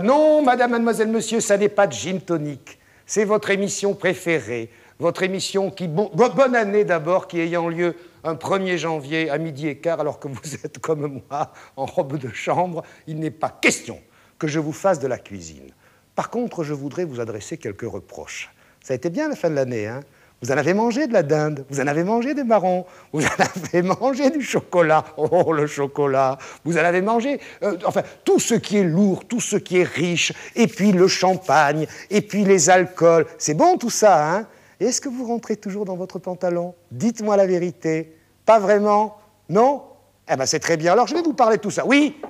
Non, madame, mademoiselle, monsieur, ça n'est pas de gin tonic. C'est votre émission préférée. Votre émission qui... bonne année d'abord, qui ayant lieu un 1er janvier à 12h15, alors que vous êtes comme moi en robe de chambre, il n'est pas question que je vous fasse de la cuisine. Par contre, je voudrais vous adresser quelques reproches. Ça a été bien la fin de l'année, hein? Vous en avez mangé de la dinde, vous en avez mangé des marrons, vous en avez mangé du chocolat, oh le chocolat, vous en avez mangé, enfin, tout ce qui est lourd, tout ce qui est riche, et puis le champagne, et puis les alcools, c'est bon tout ça, hein? Et est-ce que vous rentrez toujours dans votre pantalon? Dites-moi la vérité. Pas vraiment? Non? Eh bien, c'est très bien. Alors, je vais vous parler de tout ça. Oui,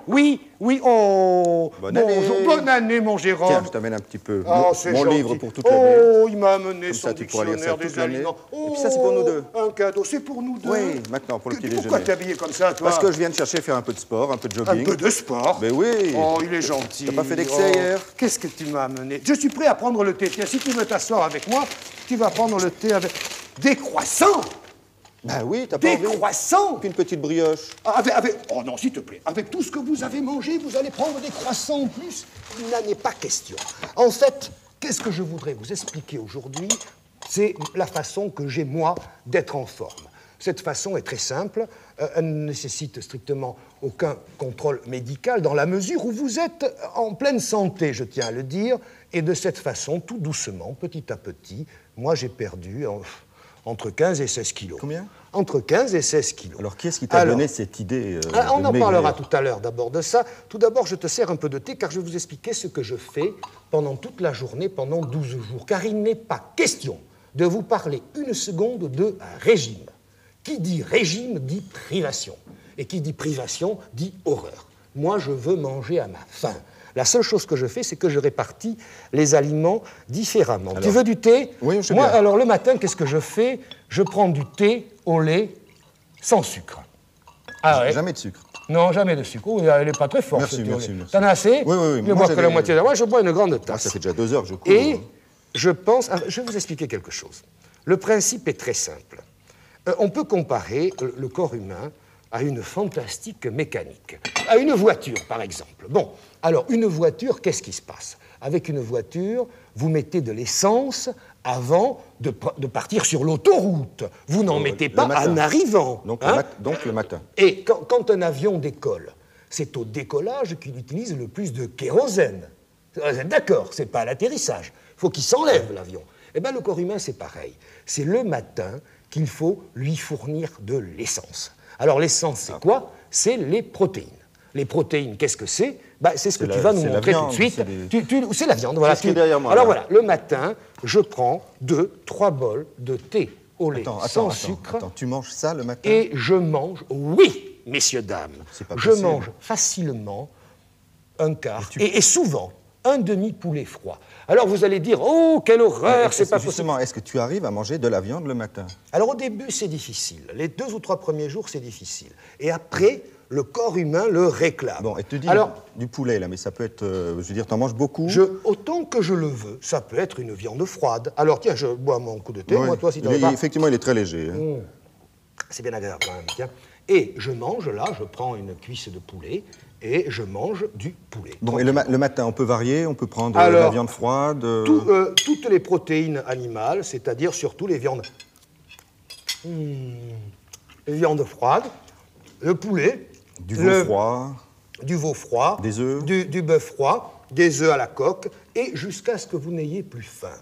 oh! Bonne année, mon Jérôme. Tiens, je t'amène un petit peu mon gentil. livre pour toute l'année. Oh, il m'a amené son dictionnaire des aliments. Et puis ça, c'est pour nous deux. Un cadeau, c'est pour nous deux? Oui, maintenant, pour le petit déjeuner. Pourquoi t'es habillé comme ça, toi? Parce que je viens de chercher à faire un peu de sport, un peu de jogging. Un peu de sport? Ben oui. Oh, il est gentil. T'as pas fait d'excès hier? Qu'est-ce que tu m'as amené? Je suis prêt à prendre le thé. Tiens, si tu veux t'asseoir avec moi, tu vas prendre le thé avec... Des croissants? Ben oui, t'as pas Des envie? croissants? Puis une petite brioche. Oh non, s'il te plaît. Avec tout ce que vous avez mangé, vous allez prendre des croissants en plus? Il n'en est pas question. En fait, qu'est-ce que je voudrais vous expliquer aujourd'hui? C'est la façon que j'ai, moi, d'être en forme. Cette façon est très simple. Elle ne nécessite strictement aucun contrôle médical dans la mesure où vous êtes en pleine santé, je tiens à le dire. Et de cette façon, tout doucement, petit à petit, moi, j'ai perdu... entre 15 et 16 kilos. Combien? Entre 15 et 16 kilos. Alors, qui est-ce qui t'a donné cette idée on en maigrir? parlera tout à l'heure d'abord de ça. Tout d'abord, je te sers un peu de thé, car je vais vous expliquer ce que je fais pendant toute la journée, pendant 12 jours. Car il n'est pas question de vous parler une seconde de régime. Qui dit régime dit privation. Et qui dit privation dit horreur. Moi, je veux manger à ma faim. La seule chose que je fais, c'est que je répartis les aliments différemment. Alors, tu veux du thé? Oui, je veux Moi, bien. alors, le matin, qu'est-ce que je fais? Je prends du thé au lait sans sucre. Ah ouais? Jamais de sucre. Non, jamais de sucre. Oh, elle n'est pas très forte. Merci. T'en as assez? Oui. Je ne bois que la moitié. Moi, je bois une grande tasse. Moi, ça fait déjà 2 heures que je cours. Et je pense... Je vais vous expliquer quelque chose. Le principe est très simple. On peut comparer le corps humain à une fantastique mécanique. À une voiture, par exemple. Bon, alors, une voiture, qu'est-ce qui se passe? Avec une voiture, vous mettez de l'essence avant de partir sur l'autoroute. Vous n'en mettez pas en arrivant. Donc, donc le matin. Et quand un avion décolle, c'est au décollage qu'il utilise le plus de kérosène. D'accord, c'est pas à l'atterrissage. Il faut qu'il s'enlève, l'avion. Eh bien, le corps humain, c'est pareil. C'est le matin qu'il faut lui fournir de l'essence. Alors, l'essence, c'est quoi? C'est les protéines. Les protéines, qu'est-ce que c'est? C'est ce que tu vas nous montrer tout de suite. C'est la viande, voilà. C'est ce qui est derrière moi. Alors voilà, le matin, je prends 2-3 bols de thé au lait sans sucre. Attends, tu manges ça le matin? Et je mange, oui, messieurs, dames, je mange facilement un quart, et souvent, un demi-poulet froid. Alors vous allez dire, oh, quelle horreur, c'est pas possible. Justement, est-ce que tu arrives à manger de la viande le matin? Alors au début, c'est difficile. Les 2 ou 3 premiers jours, c'est difficile. Et après, le corps humain le réclame. Bon, et tu dis alors, du poulet, là, mais ça peut être... je veux dire, t'en manges beaucoup? Autant que je le veux, ça peut être une viande froide. Alors tiens, je bois mon coup de thé, moi, toi, si tu veux pas. Effectivement, il est très léger. Hein. C'est bien agréable quand même, tiens. Et je mange, là, je prends une cuisse de poulet et je mange du poulet. Bon, et le matin, on peut varier, on peut prendre de la viande froide toutes les protéines animales, c'est-à-dire surtout les viandes... les viandes froides, le poulet... Du veau froid. Du veau froid. Des œufs. Du bœuf froid, des œufs à la coque, et jusqu'à ce que vous n'ayez plus faim.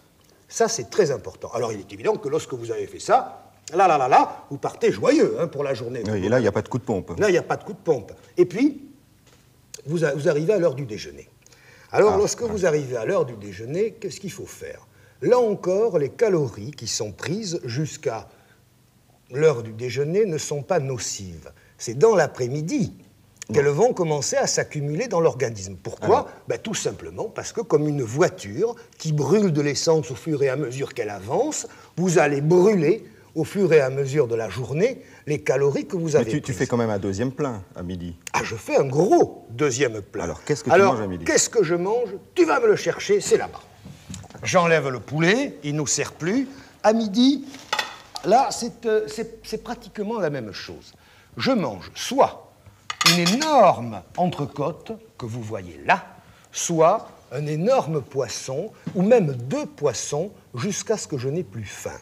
Ça, c'est très important. Alors, il est évident que lorsque vous avez fait ça, là, vous partez joyeux pour la journée. Oui, et là, il n'y a pas de coup de pompe. Là, il n'y a pas de coup de pompe. Et puis, vous arrivez à l'heure du déjeuner. Alors, lorsque vous arrivez à l'heure du déjeuner, qu'est-ce qu'il faut faire? Là encore, les calories qui sont prises jusqu'à l'heure du déjeuner ne sont pas nocives. C'est dans l'après-midi qu'elles vont commencer à s'accumuler dans l'organisme. Pourquoi? Tout simplement parce que, comme une voiture qui brûle de l'essence au fur et à mesure qu'elle avance, vous allez brûler, au fur et à mesure de la journée, les calories que vous avez prises. Tu fais quand même un deuxième plein à midi. Je fais un gros deuxième plein. Alors, qu'est-ce que tu manges à midi? Qu'est-ce que je mange? Tu vas me le chercher, c'est là-bas. J'enlève le poulet, il ne nous sert plus. À midi, là, c'est pratiquement la même chose. Je mange soit une une énorme entrecôte que vous voyez là, soit un énorme poisson, ou même 2 poissons, jusqu'à ce que je n'ai plus faim.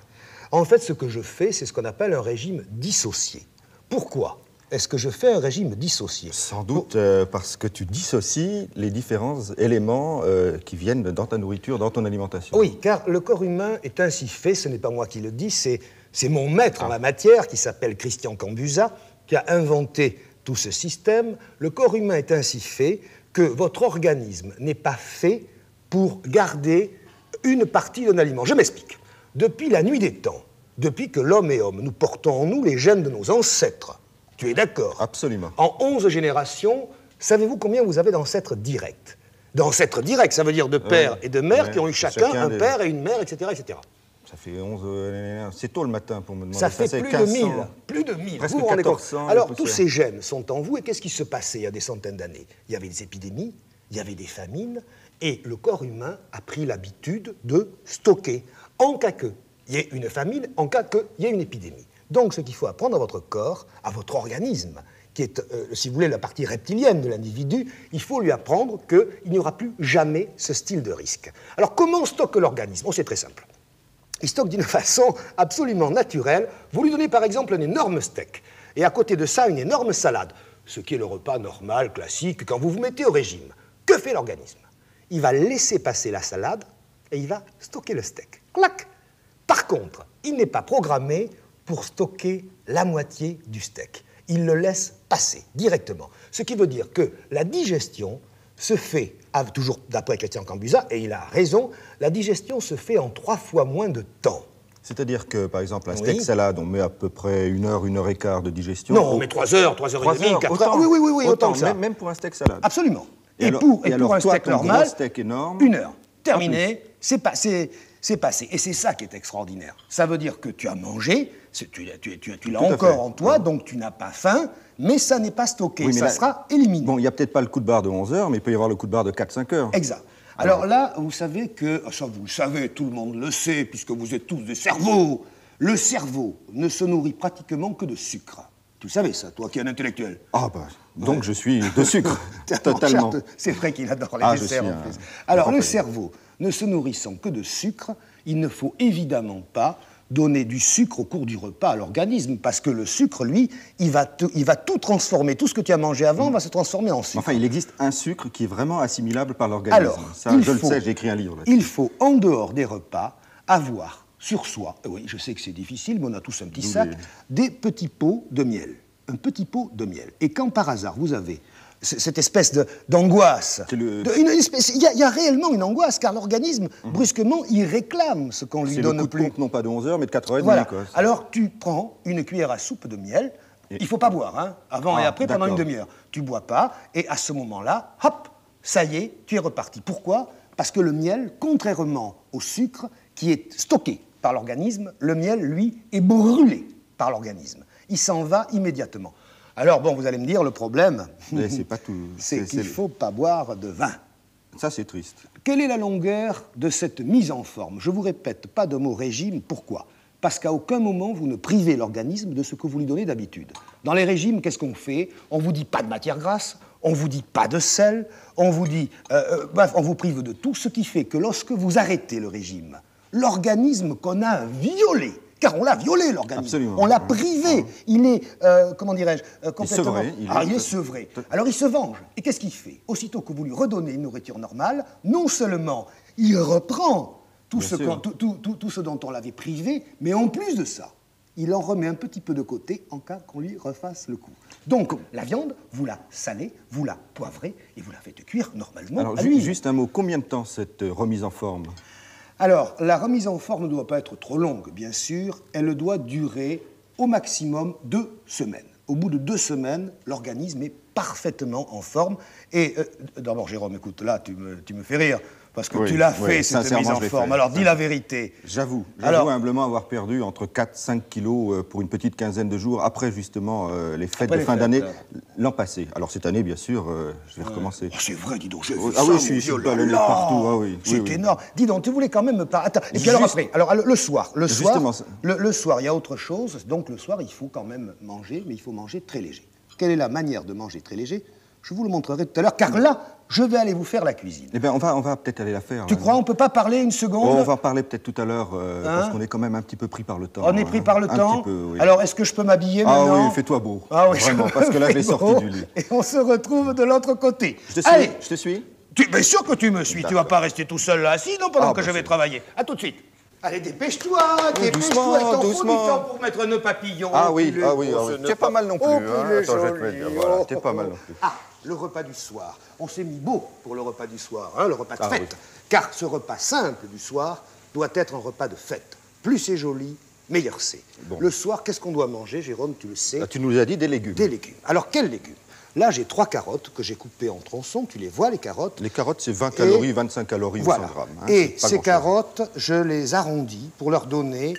En fait, ce que je fais, c'est ce qu'on appelle un régime dissocié. Pourquoi est-ce que je fais un régime dissocié? Sans doute parce que tu dissocies les différents éléments qui viennent dans ta nourriture, dans ton alimentation. Oui, car le corps humain est ainsi fait, ce n'est pas moi qui le dis, c'est mon maître en la matière, qui s'appelle Christian Cambusa, qui a inventé tout ce système. Le corps humain est ainsi fait que votre organisme n'est pas fait pour garder une partie d'un aliment. Je m'explique. Depuis la nuit des temps, depuis que l'homme est homme, nous portons en nous les gènes de nos ancêtres. Tu es d'accord? Absolument. En 11 générations, savez-vous combien vous avez d'ancêtres directs? D'ancêtres directs, ça veut dire de père et de mère qui ont eu chacun un père et une mère, etc., etc. Ça fait 11... c'est tôt le matin pour me demander. Ça fait plus de 1000. Plus de 1000. Presque 1400. Alors, tous ces gènes sont en vous, et qu'est-ce qui se passait il y a des centaines d'années? Il y avait des épidémies, il y avait des famines, et le corps humain a pris l'habitude de stocker, en cas qu'il y ait une famine, en cas qu'il y ait une épidémie. Donc, ce qu'il faut apprendre à votre corps, à votre organisme, qui est, si vous voulez, la partie reptilienne de l'individu, il faut lui apprendre qu'il n'y aura plus jamais ce style de risque. Alors, comment stocke l'organisme? C'est très simple. Il stocke d'une façon absolument naturelle. Vous lui donnez, par exemple, un énorme steak, et à côté de ça, une énorme salade, ce qui est le repas normal, classique, quand vous vous mettez au régime. Que fait l'organisme? Il va laisser passer la salade, et il va stocker le steak. Clac! Par contre, il n'est pas programmé pour stocker la moitié du steak. Il le laisse passer directement. Ce qui veut dire que la digestion se fait, toujours d'après Christian Cambusa, et il a raison, la digestion se fait en 3 fois moins de temps. C'est-à-dire que, par exemple, un steak salade, on met à peu près 1 heure, 1 heure et quart de digestion. Non, on met 3 heures, 3 heures et demie, 4 heures. Oui, autant que ça. Même pour un steak salade. Absolument. Et pour un steak normal, steak énorme, 1 heure. Terminé, c'est passé. Et c'est ça qui est extraordinaire. Ça veut dire que tu as mangé, tu l'as encore en toi, donc tu n'as pas faim, mais ça n'est pas stocké, ça sera éliminé. Bon, il n'y a peut-être pas le coup de barre de 11 heures, mais il peut y avoir le coup de barre de 4-5 heures. Exact. Alors là, vous savez que, ça vous le savez, tout le monde le sait, puisque vous êtes tous des cerveaux, le cerveau ne se nourrit pratiquement que de sucre. Tu le savais ça, toi qui es un intellectuel? Ah bah, donc je suis de sucre, totalement. C'est vrai qu'il adore les desserts en plus. Alors le cerveau, ne se nourrissant que de sucre, il ne faut évidemment pas donner du sucre au cours du repas à l'organisme, parce que le sucre, lui, il va tout transformer. Tout ce que tu as mangé avant va se transformer en sucre. Enfin, il existe un sucre qui est vraiment assimilable par l'organisme. Alors, ça, je le sais, j'ai écrit un livre là-dessus. Il faut, en dehors des repas, avoir sur soi, oui, je sais que c'est difficile, mais on a tous un petit sac, des petits pots de miel. Un petit pot de miel. Et quand par hasard vous avez cette espèce d'angoisse, il y a réellement une angoisse, car l'organisme, brusquement, il réclame ce qu'on lui donne plus. C'est non pas de 11 heures, mais de 4h30. Voilà. Quoi. Alors tu prends une cuillère à soupe de miel, il ne faut pas boire, hein, avant et après, pendant une demi-heure. Tu ne bois pas, et à ce moment-là, hop, ça y est, tu es reparti. Pourquoi? Parce que le miel, contrairement au sucre, qui est stocké par l'organisme, le miel, lui, est brûlé par l'organisme. Il s'en va immédiatement. Alors, bon, vous allez me dire, le problème, c'est qu'il ne faut pas boire de vin. Ça, c'est triste. Quelle est la longueur de cette mise en forme? Je vous répète, pas de mot régime. Pourquoi? Parce qu'à aucun moment, vous ne privez l'organisme de ce que vous lui donnez d'habitude. Dans les régimes, qu'est-ce qu'on fait? On vous dit pas de matière grasse, on vous dit pas de sel, on vous dit... bref, on vous prive de tout, ce qui fait que lorsque vous arrêtez le régime, l'organisme qu'on a violé, car on l'a violé, l'organisme. On l'a privé. Il est, comment dirais-je, complètement... Il est sevré. Alors il se venge. Et qu'est-ce qu'il fait? Aussitôt que vous lui redonnez une nourriture normale, non seulement il reprend tout ce dont on l'avait privé, mais en plus de ça, il en remet un petit peu de côté en cas qu'on lui refasse le coup. Donc, la viande, vous la salez, vous la poivrez et vous la faites cuire normalement à l'huile. Juste un mot, combien de temps cette remise en forme? Alors, la remise en forme ne doit pas être trop longue, bien sûr. Elle doit durer au maximum 2 semaines. Au bout de 2 semaines, l'organisme est parfaitement en forme. Et d'abord, Jérôme, écoute, là, tu me fais rire, parce que tu l'as fait, cette mise en forme. Alors, dis la vérité. J'avoue humblement avoir perdu entre 4-5 kilos pour une petite quinzaine de jours, après justement les fêtes de fin d'année, l'an passé. Alors, cette année, bien sûr, je vais recommencer. Oh, c'est vrai, dis donc, j'ai vu ça, oui, je suis ballonné partout. C'est énorme. Dis donc, tu voulais quand même me parler... Attends, et puis alors après, le soir, il y a autre chose. Donc, le soir, il faut quand même manger, mais il faut manger très léger. quelle est la manière de manger très léger, je vous le montrerai tout à l'heure, car là, je vais aller vous faire la cuisine. Eh bien, on va peut-être aller la faire. Tu crois, on ne peut pas parler une seconde? On va en parler peut-être tout à l'heure, parce qu'on est quand même un petit peu pris par le temps. On est pris par le temps? Un petit peu, oui. Alors, est-ce que je peux m'habiller maintenant? Ah oui, fais-toi beau. Ah oui, vraiment, parce que là, je l'ai sorti du lit. Et on se retrouve de l'autre côté. Je te suis? Allez. Je te suis? Bien sûr que tu me suis, tu vas pas rester tout seul là assis, non, pendant que je vais travailler. À tout de suite. Allez, dépêche-toi, dépêche-toi, il t'en faut du temps pour mettre un nœud papillon. Ah oui. T'es pas mal non plus. Oh, Attends, je vais te le dire, voilà, t'es pas mal non plus. Ah, le repas du soir. On s'est mis beau pour le repas du soir, hein, le repas de fête. Oui. Car ce repas simple du soir doit être un repas de fête. Plus c'est joli, meilleur c'est. Bon. Le soir, qu'est-ce qu'on doit manger, Jérôme, tu le sais? Tu nous as dit des légumes. Des légumes. Alors, quels légumes? Là, j'ai 3 carottes que j'ai coupées en tronçons. Tu les vois, les carottes? Les carottes, c'est 20 calories, 25 calories ou 100 grammes. Hein, et ces carottes, je les arrondis pour leur donner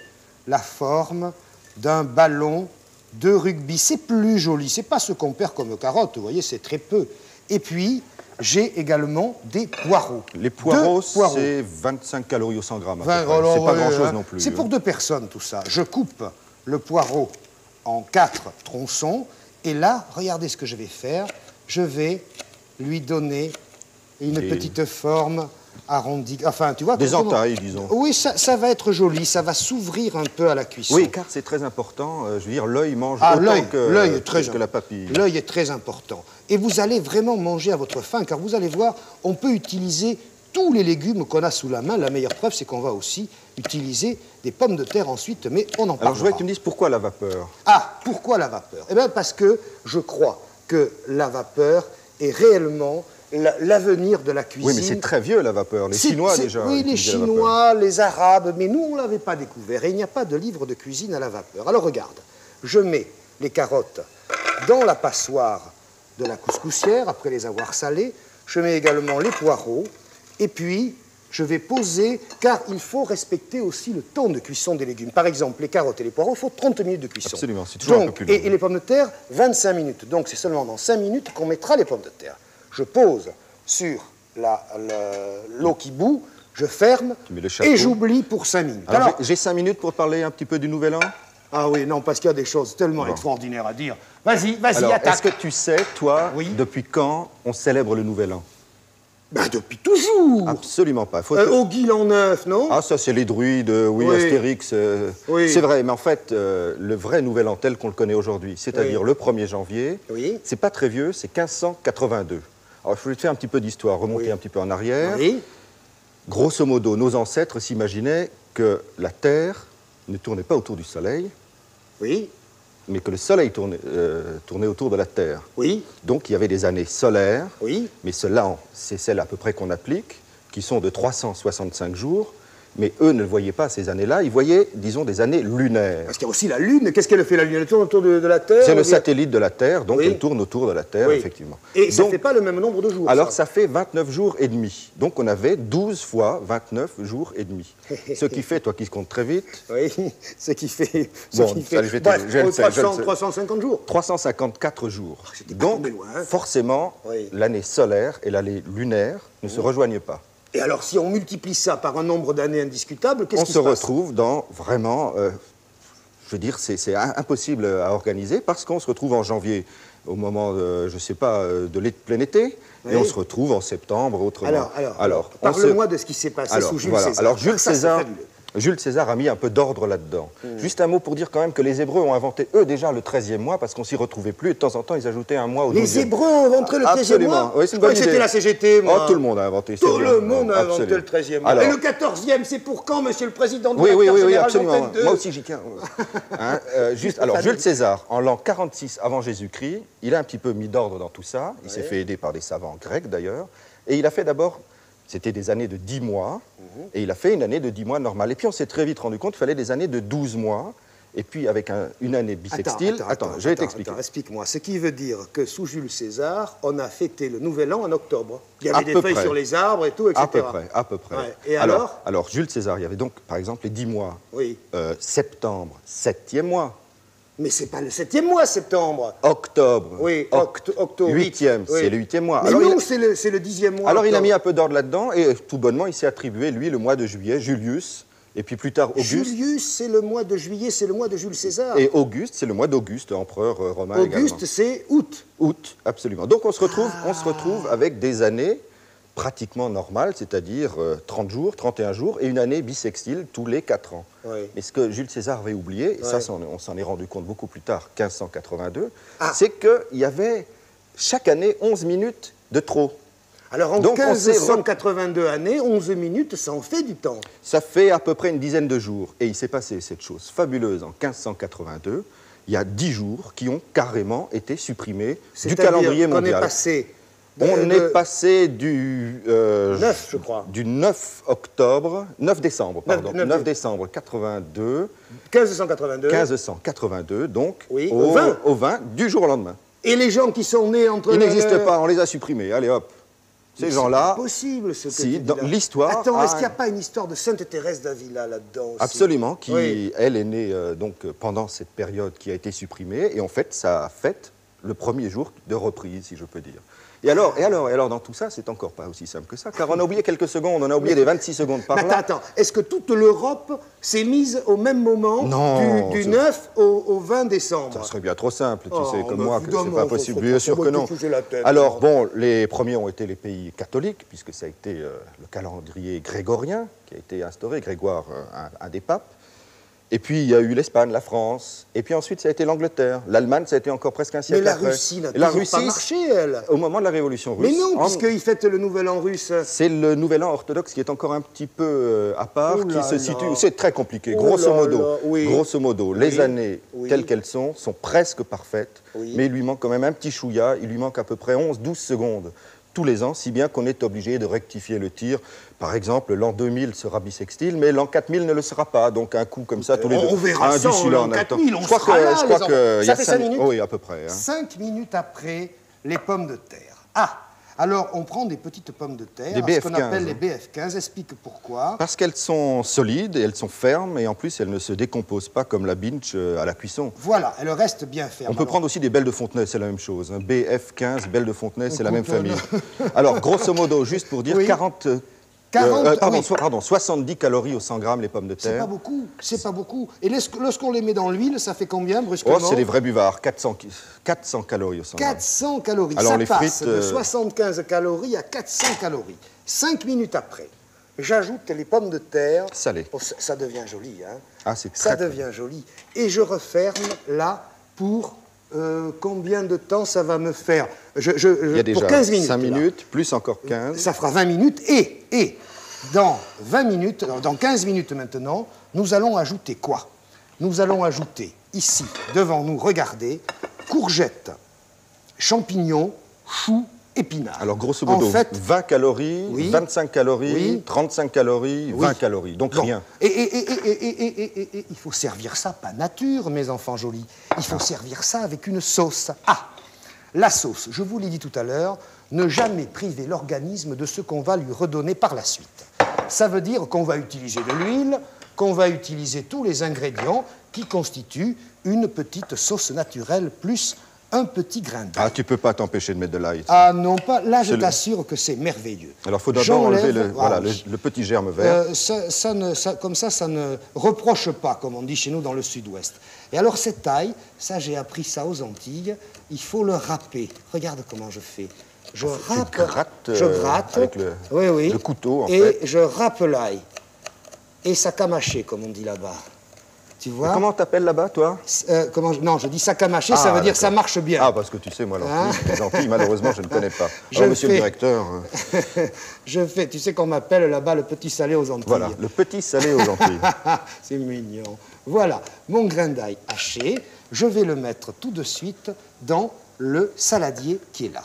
la forme d'un ballon de rugby. C'est plus joli. C'est pas ce qu'on perd comme carottes, vous voyez, c'est très peu. Et puis, j'ai également des poireaux. Les poireaux, c'est 25 calories au 100 grammes. C'est pas grand-chose non plus. C'est pour 2 personnes, tout ça. Je coupe le poireau en 4 tronçons. Et là, regardez ce que je vais faire. Je vais lui donner une petite forme arrondie. Enfin, tu vois... Des entailles, disons. Oui, ça va être joli. Ça va s'ouvrir un peu à la cuisson. Oui, car c'est très important. Je veux dire, l'œil mange autant que la papille. L'œil est très important. Et vous allez vraiment manger à votre faim, car vous allez voir, on peut utiliser tous les légumes qu'on a sous la main. La meilleure preuve, c'est qu'on va aussi utiliser des pommes de terre ensuite, mais on en parlera. Alors, je voudrais que tu me dises pourquoi la vapeur? Ah, pourquoi la vapeur? Eh bien, parce que je crois que la vapeur est réellement l'avenir de la cuisine. Oui, mais c'est très vieux, la vapeur. Les Chinois, déjà. Oui, les Chinois, les Arabes, mais nous, on ne l'avait pas découvert. Et il n'y a pas de livre de cuisine à la vapeur. Alors, regarde, je mets les carottes dans la passoire de la couscoussière, après les avoir salées. Je mets également les poireaux. Et puis, je vais poser, car il faut respecter aussi le temps de cuisson des légumes. Par exemple, les carottes et les poireaux, il faut 30 minutes de cuisson. Absolument, c'est toujours un peu plus long. Et les pommes de terre, 25 minutes. Donc, c'est seulement dans 5 minutes qu'on mettra les pommes de terre. Je pose sur l'eau qui bout, je ferme, et j'oublie pour 5 minutes. Alors j'ai 5 minutes pour parler un petit peu du Nouvel An? Ah oui, non, parce qu'il y a des choses tellement extraordinaires à dire. Vas-y, attaque. Est-ce que tu sais, toi, depuis quand on célèbre le Nouvel An? Ben, depuis toujours. Absolument pas. Au Guil en neuf, non? Ah, ça, c'est les druides, Astérix. C'est vrai, mais en fait, le vrai Nouvel An tel qu'on le connaît aujourd'hui, c'est-à-dire le 1er janvier, c'est pas très vieux, c'est 1582. Alors, je vais te faire un petit peu d'histoire, remonter un petit peu en arrière. Grosso modo, nos ancêtres s'imaginaient que la Terre ne tournait pas autour du Soleil, mais que le Soleil tournait autour de la Terre. Donc, il y avait des années solaires, mais cela, c'est celles à peu près qu'on applique, qui sont de 365 jours, mais eux ne voyaient pas ces années-là, ils voyaient, disons, des années lunaires. Parce qu'il y a aussi la Lune. Qu'est-ce qu'elle fait, la Lune? Elle tourne autour de la Terre? C'est le satellite de la Terre, donc elle tourne autour de la Terre, effectivement. Et ça ne fait pas le même nombre de jours? Alors, ça fait 29 jours et demi. Donc, on avait 12 fois 29 jours et demi. Ce qui fait, toi qui comptes très vite... Oui, ce qui fait... Bon, bref, 350 jours. 354 jours. Donc, forcément, l'année solaire et l'année lunaire ne se rejoignent pas. Et alors, si on multiplie ça par un nombre d'années indiscutable, qu'est-ce qui se passe? On se retrouve dans vraiment... je veux dire, c'est impossible à organiser parce qu'on se retrouve en janvier, au moment, je ne sais pas, de plein été, et on se retrouve en septembre, autrement. Alors parle-moi de ce qui s'est passé sous Jules César. Alors, Jules César a mis un peu d'ordre là-dedans. Juste un mot pour dire quand même que les Hébreux ont inventé, eux, déjà le 13e mois, parce qu'on s'y retrouvait plus, et de temps en temps, ils ajoutaient un mois au 12e. Les Hébreux ont inventé le 13e mois? Oui, c'est une bonne idée. C'était la CGT, moi. Oh, tout le monde a inventé. Tout le monde a inventé le 13e mois. Et le 14e, c'est pour quand, monsieur le président du directeur général absolument. Moi aussi, j'y tiens. Alors, Jules César, en l'an 46 avant Jésus-Christ, il a un petit peu mis d'ordre dans tout ça. Il s'est fait aider par des savants grecs, d'ailleurs. Et il a fait d'abord... C'était des années de 10 mois, et il a fait une année de 10 mois normale. Et puis on s'est très vite rendu compte qu'il fallait des années de 12 mois, et puis avec une année bissextile... Attends, je vais t'expliquer. Explique-moi. Ce qui veut dire que sous Jules César, on a fêté le Nouvel An en octobre. Il y avait des feuilles sur les arbres et tout, etc. À peu près. Ouais. Et alors, Jules César, il y avait donc, par exemple, les 10 mois. Septembre, 7e mois. Mais c'est pas le 7e mois, septembre. Octobre. Octobre. 8e, c'est le 8e mois. Mais alors, non, c'est le 10e mois. Alors, il a mis un peu d'ordre là-dedans, et tout bonnement, il s'est attribué, lui, le mois de juillet, Julius, Et puis plus tard, Auguste. Julius, c'est le mois de juillet, c'est le mois de Jules César. Et Auguste, c'est le mois d'Auguste, empereur romain également. Auguste, c'est août. Août, absolument. Donc on se retrouve avec des années pratiquement normales, c'est-à-dire 30 jours, 31 jours, et une année bissextile tous les 4 ans. Oui. Mais ce que Jules César avait oublié, et ça on s'en est rendu compte beaucoup plus tard, 1582, c'est qu'il y avait chaque année 11 minutes de trop. Alors en 1582 années, 11 minutes, ça en fait du temps. Ça fait à peu près une dizaine de jours. Et il s'est passé cette chose fabuleuse en 1582. Il y a 10 jours qui ont carrément été supprimés du calendrier mondial. On est passé du 9, je crois. Du 9 octobre, 9 décembre, pardon, 9 décembre 82. 1582, donc oui, au 20, du jour au lendemain. Et les gens qui sont nés entre... Ils n'existent pas, on les a supprimés, allez hop. Ces gens-là... C'est possible, ce que si, dans l'histoire... Attends, est-ce qu'il n'y a pas une histoire de Sainte Thérèse d'Avila là-dedans aussi? Absolument, qui, elle, est née donc, pendant cette période qui a été supprimée, et en fait, ça a fait le premier jour de reprise, si je peux dire. Et alors, dans tout ça, c'est encore pas aussi simple que ça, car on a oublié quelques secondes, on a oublié les 26 secondes par là. Attends, est-ce que toute l'Europe s'est mise au même moment du 9 au 20 décembre? Ça serait bien trop simple, tu sais, comme moi, que c'est pas possible. Bien sûr que non. Alors, bon, les premiers ont été les pays catholiques, puisque ça a été le calendrier grégorien qui a été instauré, Grégoire, un des papes. Et puis, il y a eu l'Espagne, la France, et puis ensuite, ça a été l'Angleterre. L'Allemagne, ça a été encore presque un siècle après. Mais la Russie n'a pas marché, elle. Au moment de la Révolution russe. Mais non, puisqu'ils fêtent le Nouvel An russe. C'est le Nouvel An orthodoxe qui est encore un petit peu à part, qui se situe... C'est très compliqué, grosso modo. Les années telles qu'elles sont presque parfaites, mais il lui manque quand même un petit chouïa, il lui manque à peu près 11-12 secondes tous les ans, si bien qu'on est obligé de rectifier le tir. Par exemple, l'an 2000 sera bissextile, mais l'an 4000 ne le sera pas. Donc un coup comme ça, tous les deux. On verra ça, l'an 4000, on sera là. Je crois que ça fait 5 minutes. Oui, à peu près. 5 minutes après, les pommes de terre. Ah, alors on prend des petites pommes de terre, ce qu'on appelle les BF15. Explique pourquoi. Parce qu'elles sont solides, et elles sont fermes, et en plus, elles ne se décomposent pas comme la binge à la cuisson. Voilà, elles restent bien fermes. On peut prendre aussi des belles de Fontenay, c'est la même chose. BF15, belles de Fontenay, c'est la même famille. Alors, grosso modo, juste pour dire, 70 calories au 100 grammes, les pommes de terre. C'est pas beaucoup, c'est pas beaucoup. Et lorsqu'on les met dans l'huile, ça fait combien, brusquement? Oh, c'est les vrais buvards, 400 calories au 100 grammes. 400 calories, alors, ça les passe frites, de 75 calories à 400 calories. 5 minutes après, j'ajoute les pommes de terre. Salées. Oh, ça devient joli, hein. Ah, c'est très, ça devient joli. Et je referme là pour... combien de temps ça va me faire? Il y a déjà pour 15 minutes. 5 minutes, plus encore 15. Ça fera 20 minutes. Et dans 20 minutes, dans 15 minutes maintenant, nous allons ajouter quoi? Nous allons ajouter ici, devant nous, regardez, courgettes, champignons, choux, épinards. Alors, grosso modo, en fait, 20 calories, 25 calories, 35 calories, 20 calories. Donc, rien. Et il faut servir ça, pas nature, mes enfants jolis. Il faut servir ça avec une sauce. Ah, la sauce, je vous l'ai dit tout à l'heure, ne jamais priver l'organisme de ce qu'on va lui redonner par la suite. Ça veut dire qu'on va utiliser de l'huile, qu'on va utiliser tous les ingrédients qui constituent une petite sauce naturelle plus un petit grain d'ail. Ah, tu peux pas t'empêcher de mettre de l'ail. Ah non, pas. Là, je t'assure que c'est merveilleux. Alors, il faut d'abord enlever le petit germe vert. Comme ça ne reproche pas, comme on dit chez nous dans le sud-ouest. Et alors, cet ail, ça, j'ai appris ça aux Antilles, il faut le râper. Regarde comment je fais. Je gratte avec le couteau, en fait. Et je râpe l'ail. Et ça camaché, comme on dit là-bas. Tu vois? Comment t'appelles là-bas, toi? Non, je dis ça camaché, ça veut dire ça marche bien. Ah, parce que tu sais, moi, les Antilles, malheureusement, je ne connais pas. Alors, monsieur le directeur... tu sais qu'on m'appelle là-bas le petit salé aux Antilles. Voilà, le petit salé aux Antilles. C'est mignon. Voilà, mon grain d'ail haché, je vais le mettre tout de suite dans le saladier qui est là.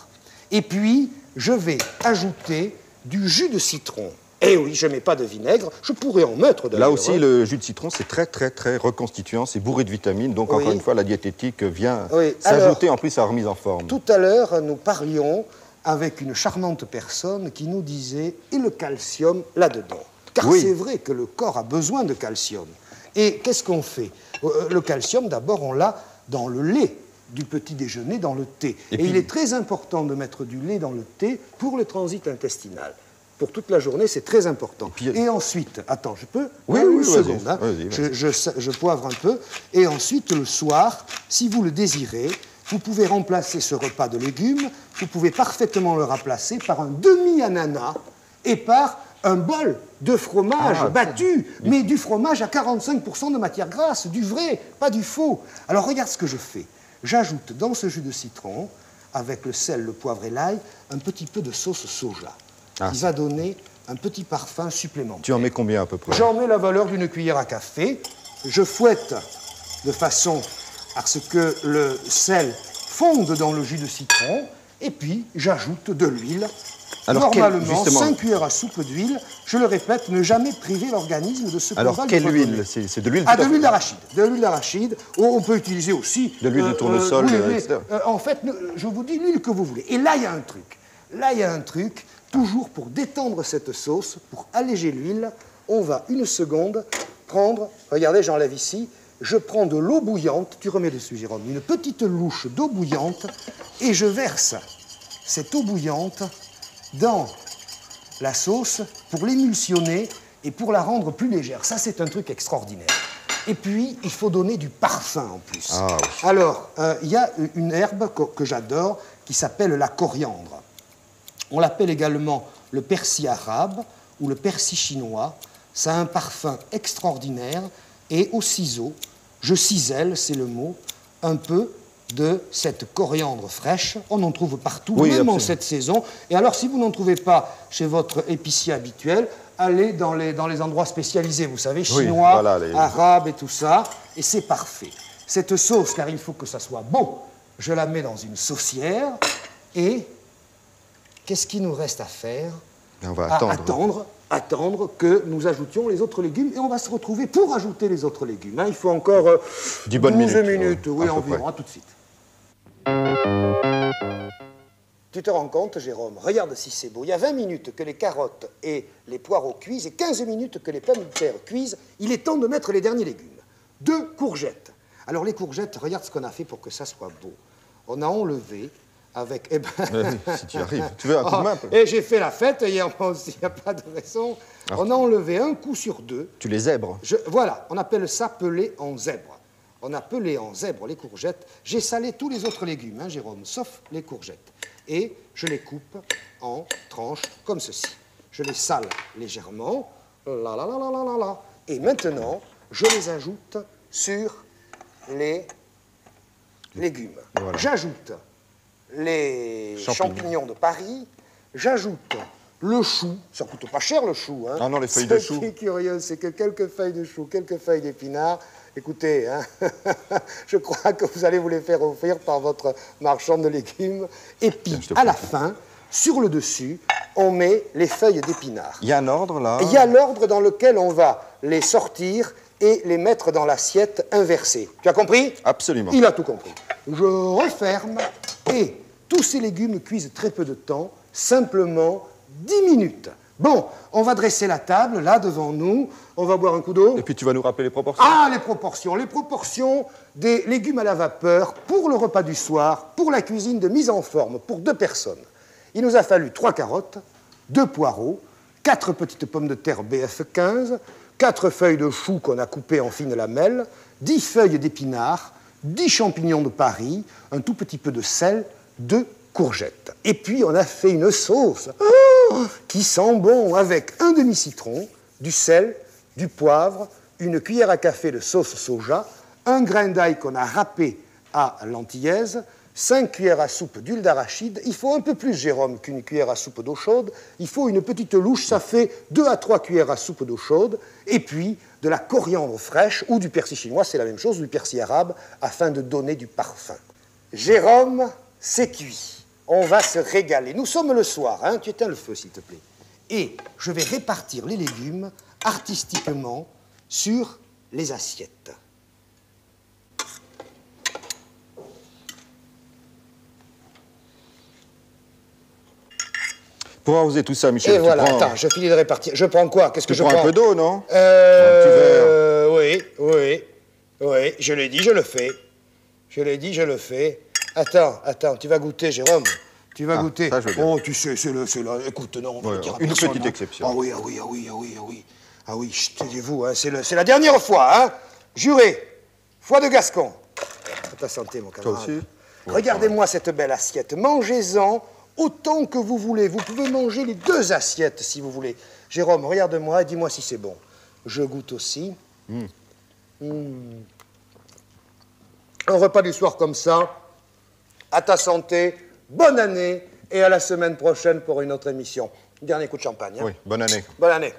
Et puis, je vais ajouter du jus de citron. Eh oui, je ne mets pas de vinaigre, je pourrais en mettre d'ailleurs. Là aussi, le jus de citron, c'est très, très, très reconstituant, c'est bourré de vitamines, donc encore une fois, la diététique vient s'ajouter en plus à la remise en forme. Tout à l'heure, nous parlions avec une charmante personne qui nous disait « et le calcium là-dedans ?» Car c'est vrai que le corps a besoin de calcium. Et qu'est-ce qu'on fait? Le calcium, d'abord, on l'a dans le lait du petit déjeuner, dans le thé. Et il est très important de mettre du lait dans le thé pour le transit intestinal. pour toute la journée, c'est très important. Et ensuite, attends, je peux? Oui, une oui, seconde. vas-y, Hein. vas-y. Je poivre un peu. Et ensuite, le soir, si vous le désirez, vous pouvez remplacer ce repas de légumes, vous pouvez parfaitement le remplacer par un demi-ananas et par un bol de fromage battu, mais du fromage à 45% de matière grasse, du vrai, pas du faux. Alors regarde ce que je fais. J'ajoute dans ce jus de citron, avec le sel, le poivre et l'ail, un petit peu de sauce soja, qui va donner un petit parfum supplémentaire. Tu en mets combien à peu près? J'en mets la valeur d'une cuillère à café. Je fouette de façon à ce que le sel fonde dans le jus de citron, et puis j'ajoute de l'huile. Normalement, 5 cuillères à soupe d'huile. Je le répète, ne jamais priver l'organisme de ce qu'on va lui redonner. Alors, quelle huile? C'est de l'huile de l'huile d'arachide. De l'huile d'arachide. On peut utiliser aussi... De l'huile de tournesol, etc. En fait, je vous dis l'huile que vous voulez. Et là, il y a un truc. Là, il y a un truc. Toujours pour détendre cette sauce, pour alléger l'huile, on va, une seconde, prendre... Regardez, j'enlève ici. Je prends de l'eau bouillante. Tu remets dessus, Jérôme. Une petite louche d'eau bouillante. Et je verse cette eau bouillante dans la sauce pour l'émulsionner et pour la rendre plus légère. Ça, c'est un truc extraordinaire. Et puis, il faut donner du parfum en plus. Ah, oui. Alors, il y a une herbe que j'adore qui s'appelle la coriandre. On l'appelle également le persil arabe ou le persil chinois. Ça a un parfum extraordinaire. Et au ciseau, je cisèle, c'est le mot, un peu de cette coriandre fraîche. On en trouve partout, même absolument. en cette saison. Et alors, si vous n'en trouvez pas chez votre épicier habituel, allez dans les endroits spécialisés, vous savez, chinois, arabes et tout ça, et c'est parfait. Cette sauce, car il faut que ça soit beau, je la mets dans une saucière, et qu'est-ce qu'il nous reste à faire? On va attendre que nous ajoutions les autres légumes, et on va se retrouver pour ajouter les autres légumes. Hein. Il faut encore 12 minutes, oui, environ, à tout de suite. Tu te rends compte, Jérôme? Regarde si c'est beau. Il y a 20 minutes que les carottes et les poireaux cuisent et 15 minutes que les pommes de terre cuisent. Il est temps de mettre les derniers légumes. 2 courgettes. Alors les courgettes, regarde ce qu'on a fait pour que ça soit beau. On a enlevé avec... Eh ben... si tu arrives. Tu veux un coup de main? Et j'ai fait la fête hier aussi, il n'y a pas de raison. On a enlevé un coup sur 2. Tu les zèbres? Voilà, on appelle ça peler en zèbre. On a pelé en zèbre les courgettes. J'ai salé tous les autres légumes, hein, Jérôme, sauf les courgettes. Et je les coupe en tranches comme ceci. Je les sale légèrement. Et maintenant, je les ajoute sur les légumes. Voilà. J'ajoute les champignons de Paris. J'ajoute le chou. Ça ne coûte pas cher, le chou. Hein. Non, les feuilles de chou. Ce qui est curieux, c'est que quelques feuilles de chou, quelques feuilles d'épinards. Écoutez, hein, je crois que vous allez vous les faire offrir par votre marchand de légumes. Et puis, à la fin, sur le dessus, on met les feuilles d'épinards. Il y a un ordre, là? Il y a l'ordre dans lequel on va les sortir et les mettre dans l'assiette inversée. Tu as compris? Absolument. Il a tout compris. Je referme et tous ces légumes cuisent très peu de temps, simplement 10 minutes. Bon, on va dresser la table, là, devant nous. On va boire un coup d'eau. Et puis tu vas nous rappeler les proportions. Ah, les proportions. Les proportions des légumes à la vapeur pour le repas du soir, pour la cuisine de mise en forme, pour 2 personnes. Il nous a fallu 3 carottes, 2 poireaux, 4 petites pommes de terre BF15, 4 feuilles de chou qu'on a coupées en fines lamelles, 10 feuilles d'épinards, 10 champignons de Paris, un tout petit peu de sel, 2 courgettes. Et puis, on a fait une sauce qui sent bon avec un demi-citron, du sel, du poivre, une cuillère à café de sauce soja, un grain d'ail qu'on a râpé à l'antillaise, 5 cuillères à soupe d'huile d'arachide. Il faut un peu plus, Jérôme, qu'une cuillère à soupe d'eau chaude. Il faut une petite louche, ça fait 2 à 3 cuillères à soupe d'eau chaude. Et puis, de la coriandre fraîche ou du persil chinois, c'est la même chose, ou du persil arabe, afin de donner du parfum. Jérôme, c'est cuit. On va se régaler. Nous sommes le soir, hein. Tu éteins le feu, s'il te plaît. Et je vais répartir les légumes artistiquement sur les assiettes. Pour arroser tout ça, Michel, et voilà, attends, je finis de répartir. Je prends quoi? Qu'est-ce que je prends? Un peu d'eau, non? Un petit verre. Oui, je l'ai dit, je le fais. Je l'ai dit, je le fais. Attends, tu vas goûter, Jérôme. Tu vas goûter. Ça, je veux bien. Oh, tu sais, c'est là. Écoute, non, on va le dire à une personne, petite exception. Ah oui. Ah oui, taisez-vous, hein, c'est la dernière fois, hein. Juré, foi de Gascon. À ta santé, mon camarade. Toi aussi. Regardez-moi cette belle assiette. Mangez-en autant que vous voulez. Vous pouvez manger les 2 assiettes, si vous voulez. Jérôme, regarde-moi et dis-moi si c'est bon. Je goûte aussi. Un repas du soir comme ça, à ta santé, bonne année et à la semaine prochaine pour une autre émission. Dernier coup de champagne. Hein. Oui, bonne année. Bonne année.